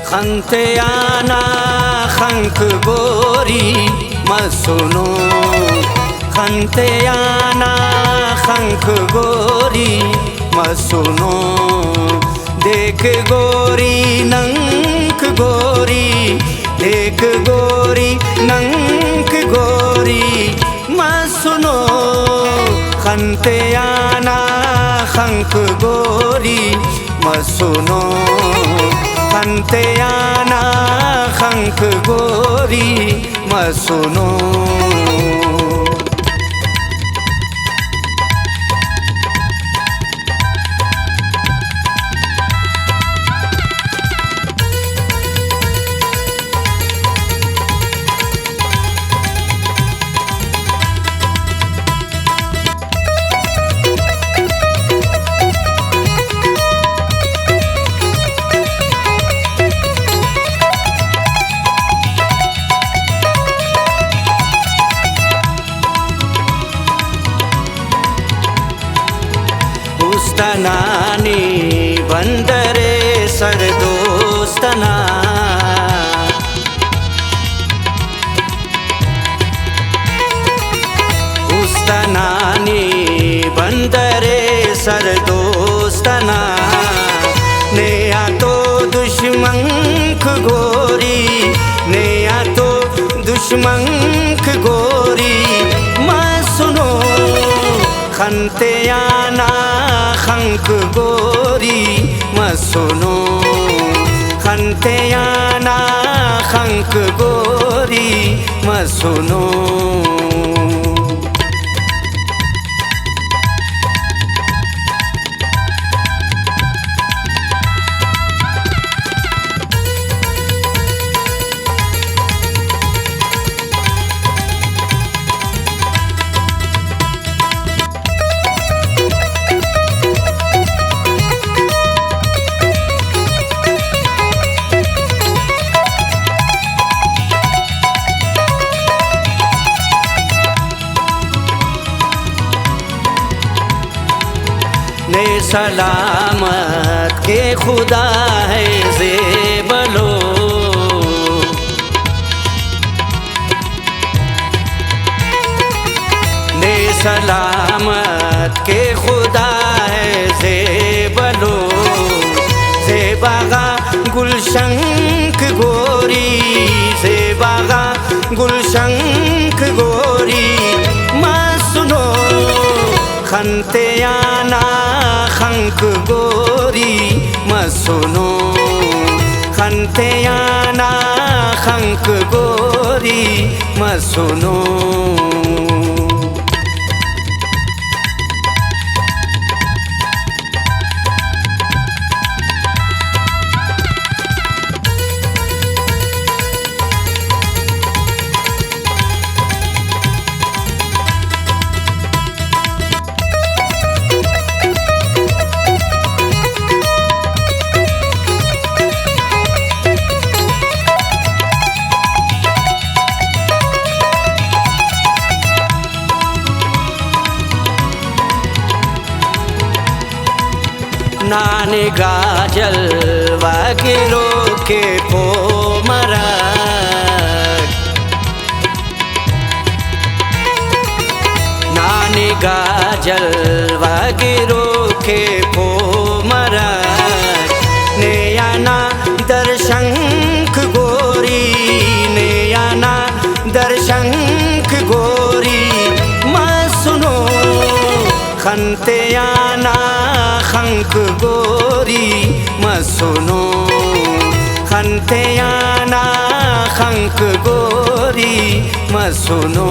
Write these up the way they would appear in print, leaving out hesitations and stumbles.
खंते आना खंक गोरी मसुनो खंते आना खंक गोरी मसुनो देख गोरी नंक गोरी देख गोरी नंक गोरी मसुनो खंते आना खंक गोरी मसुनो खंते आना खंक गोरी मसुनो दोस्तनानी बंदरे सर दोस्तना दोस्तनानी बंदरे सर दोस्तना नेया तो दुश्मन गोरी नेया तो दुश्मन गोरी मसुनो खंते आना खंक गोरी मसुनो खंते आना खंक गोरी मसुनो ने सलामत के खुदा है ज़ेबलो ने सलामत के खुदा है ज़ेबलो ज़ेबागा गुलशंक गोरी ज़ेबागा गुलशंक गोरी मसुनो खंते आना खंक गोरी मसुनो खंते आना खंक गोरी मसुनो नाने गाजल वागिरो के पो मरक नाने गाजल वागिरो के पो मरक नेयाना दर्शंक गोरी नेयाना दर्शंक गोरी मसुनो खंते आना खंक गोरी मसुनो खंते आना खंक गोरी मसुनो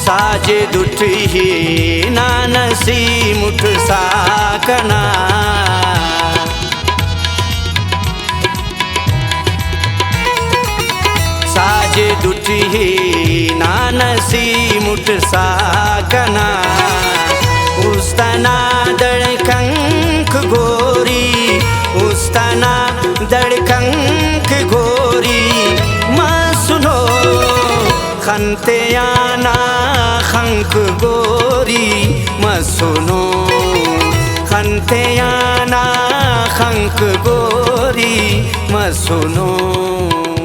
साजे दुठी नानसी मुठ साकना साजे दुठी नानसी मुठ साकना उस्तना दड़कंक गोरी उस्तना दड़कंक गोरी माँ सुनो खनते आना खंक गोरी माँ सुनो खनते आना खंक गोरी माँ सुनो।